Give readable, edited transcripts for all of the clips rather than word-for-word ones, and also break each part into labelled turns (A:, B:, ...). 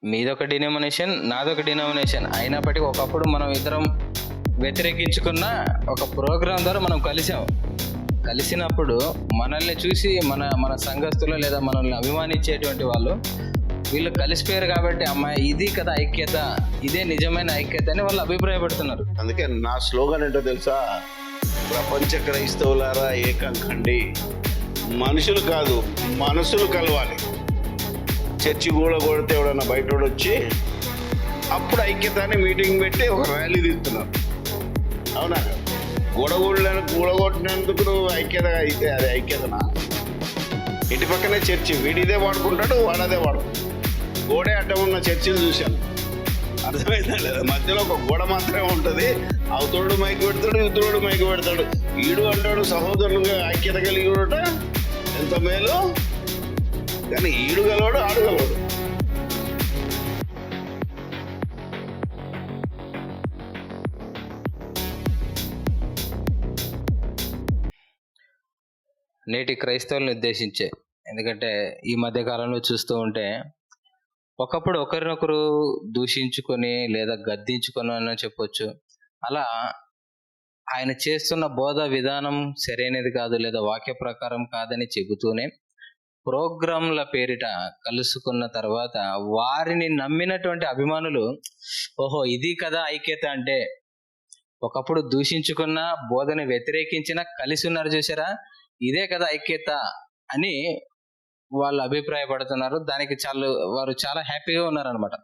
A: మీదొక denomination, నాదొక denomination అయినప్పటికీ ఒకప్పుడు మనం ఇద్దరం వ్యతిరేకించుకున్న ఒక ప్రోగ్రాం ద్వారా మనం కలిసినప్పుడు మనల్ని చూసి మన మన సంఘస్థులు లేదా మనల్ని అభిమానించేటువంటి వాళ్ళు వీళ్ళు కలిసిపోయారు కాబట్టి అమ్మాయి ఇది కదా ఐక్యత, ఇదే నిజమైన ఐక్యత అని వాళ్ళు అభిప్రాయపడుతున్నారు.
B: అందుకే నా స్లోగన్ ఏంటో తెలుసా? ప్రపంచ క్రైస్తవులారా ఏకం కండి, మనుషులు కాదు మనసులు కలవాలి. చర్చి గూడ కొడితే ఎవడన్నా బయట వచ్చి అప్పుడు ఐక్యత అని మీటింగ్ పెట్టి ఒక ర్యాలీ తీస్తున్నారు. అవునా? గూడగొట్టినందుకు నువ్వు ఐక్యత అయితే అది ఐక్యతనా? ఇంటి పక్కనే చర్చి, వీడిదే వాడుకుంటాడు, వాడదే వాడుకుంటాడు. గోడే అడ్డం ఉన్న చర్చిలు చూశాను. అర్థమైందా లేదా? మధ్యలో ఒక గోడ మాత్రమే ఉంటుంది. అవతోడు మైకు పెడతాడు, ఇతరుడు మైకు పెడతాడు. ఈడు అంటాడు సహోదరులుగా ఐక్యత కలిగి ఉండట ఎంత మేలు, కానీ ఈడు గలవాడు ఆడు గలవాడు.
A: నేటి క్రైస్తవులను ఉద్దేశించే, ఎందుకంటే ఈ మధ్య కాలంలో చూస్తూ ఉంటే ఒకప్పుడు ఒకరినొకరు దూషించుకొని లేదా గద్దించుకొని అని చెప్పొచ్చు. అలా ఆయన చేస్తున్న బోధ విధానం సరైనది కాదు లేదా వాక్య ప్రకారం కాదని చెబుతూనే ప్రోగ్రాంల పేరిట కలుసుకున్న తర్వాత వారిని నమ్మినటువంటి అభిమానులు ఓహో ఇది కదా ఐక్యత అంటే, ఒకప్పుడు దూషించుకున్న బోధన వ్యతిరేకించిన కలిసి ఉన్నారు చూసారా, ఇదే కదా ఐక్యత అని వాళ్ళు అభిప్రాయపడుతున్నారు. దానికి వారు చాలా హ్యాపీగా ఉన్నారనమాట.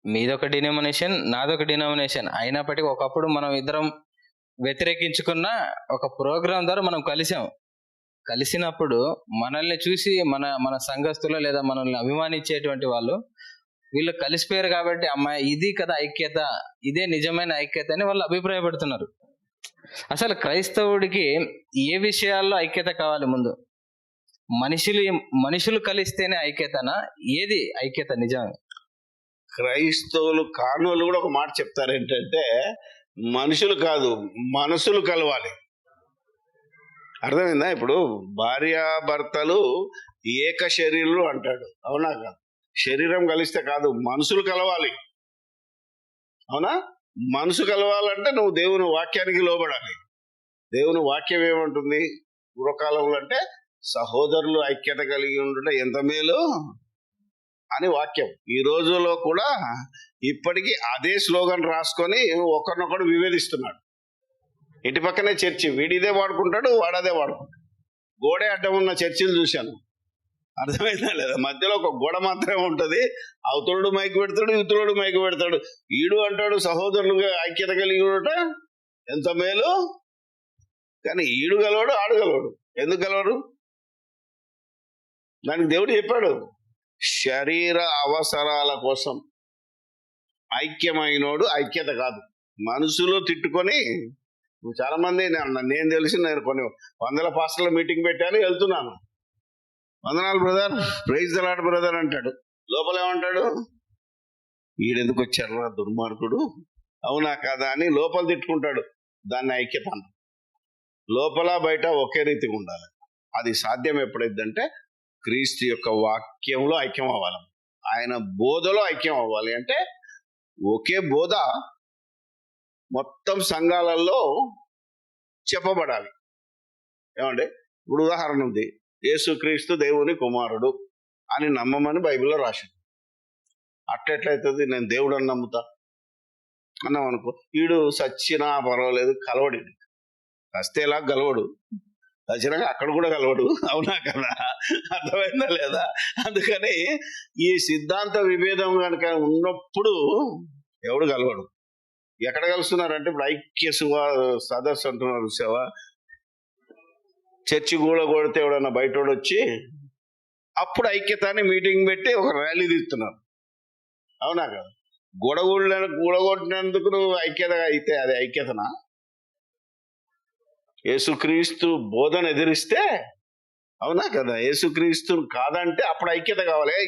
A: మీదొక డినామినేషన్, నాదొక డినామినేషన్ అయినప్పటికీ ఒకప్పుడు మనం ఇద్దరం వ్యతిరేకించుకున్న ఒక ప్రోగ్రాం ద్వారా మనం కలిసినప్పుడు మనల్ని చూసి మన మన సంఘస్థులు లేదా మనల్ని అభిమానించేటువంటి వాళ్ళు వీళ్ళు కలిసిపోయారు కాబట్టి అమ్మాయి ఇది కదా ఐక్యత, ఇదే నిజమైన ఐక్యత అని వాళ్ళు అభిప్రాయపడుతున్నారు. అసలు క్రైస్తవుడికి ఏ విషయాల్లో ఐక్యత కావాలి? ముందు మనుషులు కలిస్తేనే ఐక్యతనా? ఏది ఐక్యత నిజం?
B: క్రైస్తవులు కానోళ్ళు కూడా ఒక మాట చెప్తారు, ఏంటంటే మనుషులు కాదు మనసులు కలవాలి. అర్థమైందా? ఇప్పుడు భార్యాభర్తలు ఏక శరీరులు అంటాడు, అవునా కాదు? శరీరం కలిస్తే కాదు, మనసులు కలవాలి. అవునా? మనసు కలవాలంటే నువ్వు దేవుని వాక్యానికి లోబడాలి. దేవుని వాక్యం ఏమంటుంది? పూర్వకాలంలో అంటే సహోదరులు ఐక్యత కలిగి ఉండుట ఎంత మేలు అని వాక్యం. ఈ రోజుల్లో కూడా ఇప్పటికీ అదే స్లోగన్ రాసుకొని ఒకరినొకడు వివేదిస్తున్నాడు. ఇంటి పక్కనే చర్చి, వీడిదే వాడుకుంటాడు, వాడదే వాడుకుంటాడు. గోడే అడ్డం ఉన్న చర్చిలు చూశాను. అర్థమైందా లేదా? మధ్యలో ఒక గోడ మాత్రమే ఉంటుంది. అవతోడు మైకు పెడతాడు, ఇతరుడు మైకు పెడతాడు. ఈడు అంటాడు సహోదరులుగా ఐక్యత కలిగి ఉండట ఎంత మేలు, కానీ ఈడు గలవాడు ఆడు గలవాడు. ఎందుకు గలవాడు? దానికి దేవుడు చెప్పాడు, శరీర అవసరాల కోసం ఐక్యమైనోడు ఐక్యత కాదు. మనసులో తిట్టుకొని చాలా మంది, నేను తెలిసి నేను కొన్ని వందల పాస్టర్ల మీటింగ్ పెట్టాను, వెళ్తున్నాను, వందనాలు brother, praise the lord brother అంటాడు. లోపల ఏమంటాడు? ఈడెందుకు వచ్చారు దుర్మార్గుడు, అవునా కదా అని లోపల తిట్టుకుంటాడు. దాన్ని ఐక్యత అంట. లోపల బయట ఒకే రీతిగా ఉండాలి. అది సాధ్యం ఎప్పుడైందంటే క్రీస్తు యొక్క వాక్యంలో ఐక్యం అవ్వాలి, ఆయన బోధలో ఐక్యం అవ్వాలి. అంటే ఒకే బోధ మొత్తం సంఘాలలో చెప్పబడాలి. ఏమంటే ఇప్పుడు ఉదాహరణ ఉంది, యేసుక్రీస్తు దేవుని కుమారుడు అని నమ్మమని బైబిల్లో రాసింది. అట్లెట్లయితుంది? నేను దేవుడు అని నమ్ముతా అన్నాం అనుకో, వీడు సచ్చినా పర్వాలేదు కలవడు, సస్తేలా గలవడు, సచ్చినాక అక్కడ కూడా కలవడు, అవునా కదా? అర్థమైందా లేదా? అందుకని ఈ సిద్ధాంత విభేదం కనుక ఉన్నప్పుడు ఎవడు కలవడు. ఎక్కడ కలుస్తున్నారంటే ఇప్పుడు ఐక్య సదస్సు అంటున్నారు సేవ, చర్చి గూడ కొడితే ఎవడన్నా బయట వచ్చి అప్పుడు ఐక్యత అని మీటింగ్ పెట్టి ఒక ర్యాలీ తీస్తున్నారు. అవునా కదా? గూడగొట్టినందుకు నువ్వు ఐక్యత అయితే అది ఐక్యతనా? యేసుక్రీస్తు బోధన ఎదిరిస్తే, అవునా కదా? యేసుక్రీస్తు కాదంటే అప్పుడు ఐక్యత కావాలి.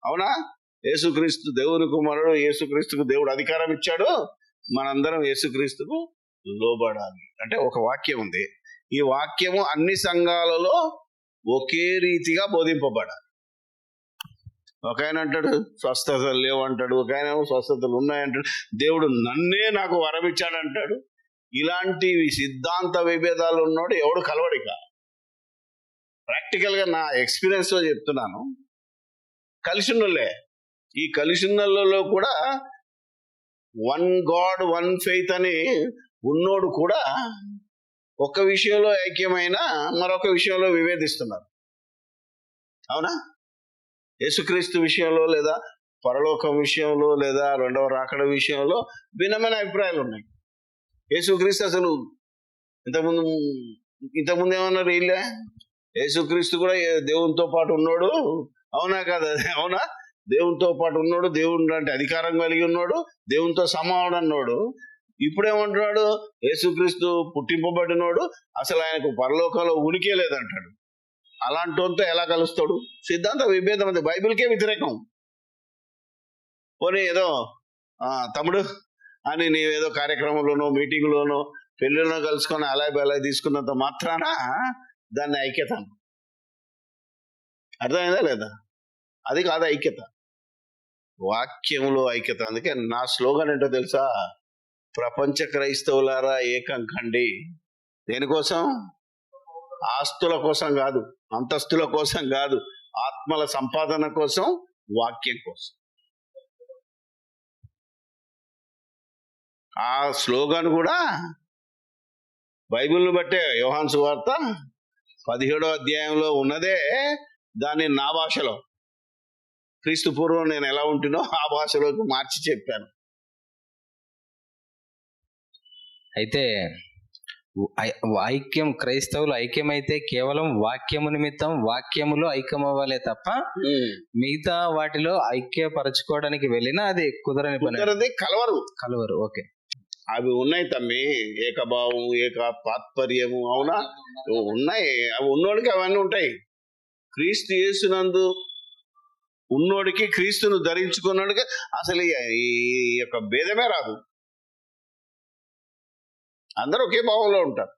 B: అవునా? యేసుక్రీస్తు దేవుని కుమారుడు, యేసుక్రీస్తుకు దేవుడు అధికారం ఇచ్చాడు, మనందరం యేసుక్రీస్తుకు లోబడాలి. అంటే ఒక వాక్యం ఉంది, ఈ వాక్యము అన్ని సంఘాలలో ఒకే రీతిగా బోధింపబడాలి. ఒక ఆయన అంటాడు స్వస్థతలు లేవు అంటాడు, ఒక ఆయన స్వస్థతలు ఉన్నాయంటాడు, దేవుడు నన్నే నాకు వరం ఇచ్చాడు అంటాడు. ఇలాంటి సిద్ధాంత విభేదాలు ఉన్నోడు ఎవడు కలవడిక. ప్రాక్టికల్గా నా ఎక్స్పీరియన్స్లో చెప్తున్నాను. కలిసిన్నోళ్ళే, ఈ కలిసిన్నోళ్ళలో కూడా వన్ గాడ్ వన్ ఫెయిత్ అని ఉన్నోడు కూడా ఒక విషయంలో ఐక్యమైన మరొక విషయంలో విభేదిస్తున్నారు. అవునా? యేసుక్రీస్తు విషయంలో లేదా పరలోకం విషయంలో లేదా రెండవ రాకడ విషయంలో భిన్నమైన అభిప్రాయాలు ఉన్నాయి. యేసుక్రీస్తు అసలు ఇంతకుముందు ఏమన్నారు వీళ్ళే, యేసుక్రీస్తు కూడా దేవునితో పాటు ఉన్నాడు. అవునా కదా? అవునా? దేవునితో పాటు ఉన్నాడు, దేవుడు అంటే అధికారం కలిగి ఉన్నాడు, దేవునితో సమానుడు అన్నాడు. ఇప్పుడేమంటున్నాడు, యేసుక్రీస్తు పుట్టింపబడినోడు, అసలు ఆయనకు పరలోకంలో ఉనికే లేదంటాడు. అలాంటి వాళ్ళతో ఎలా కలుస్తాడు? సిద్ధాంత విభేదం, అది బైబిల్కే వ్యతిరేకం. పోనీ ఏదో తమ్ముడు అని నీవేదో కార్యక్రమంలోనో మీటింగ్లోనో పెళ్ళిలోనో కలుసుకొని అలా తీసుకున్నంత మాత్రాన దాన్ని ఐక్యత. అర్థమైందా లేదా? అది కాదు ఐక్యత, వాక్యంలో ఐక్యత. అందుకే నా స్లోగన్ ఏంటో తెలుసా? ప్రపంచ క్రైస్తవులారా ఏకం కండి. దేనికోసం? ఆస్తుల కోసం కాదు, అంతస్తుల కోసం కాదు, ఆత్మల సంపాదన కోసం, వాక్యం కోసం. ఆ స్లోగన్ కూడా బైబిల్ని బట్టే, యోహాను సువార్త 17వ అధ్యాయంలో ఉన్నదే. దాన్ని నా భాషలో, క్రీస్తు పూర్వం నేను ఎలా ఉంటునో ఆ భాషలోకి మార్చి చెప్పాను.
A: అయితే ఐక్యం, క్రైస్తవులు ఐక్యమైతే కేవలం వాక్యము నిమిత్తం వాక్యములో ఐక్యం అవ్వాలే తప్ప మిగతా వాటిలో ఐక్యపరచుకోవడానికి వెళ్ళినా అది కుదరని పని, కలవరు. ఓకే,
B: అవి ఉన్నాయి తమ్మి, ఏకభావం, ఏక తాత్పర్యము. అవునా? ఉన్నాయి, అవి ఉన్నోడికి అవన్నీ ఉంటాయి. క్రీస్తు యేసునందు ఉన్నోడికి, క్రీస్తును ధరించుకున్నోడికి అసలు ఈ యొక్క భేదమే రాదు. అందరూ ఒకే భావంలో ఉంటారు.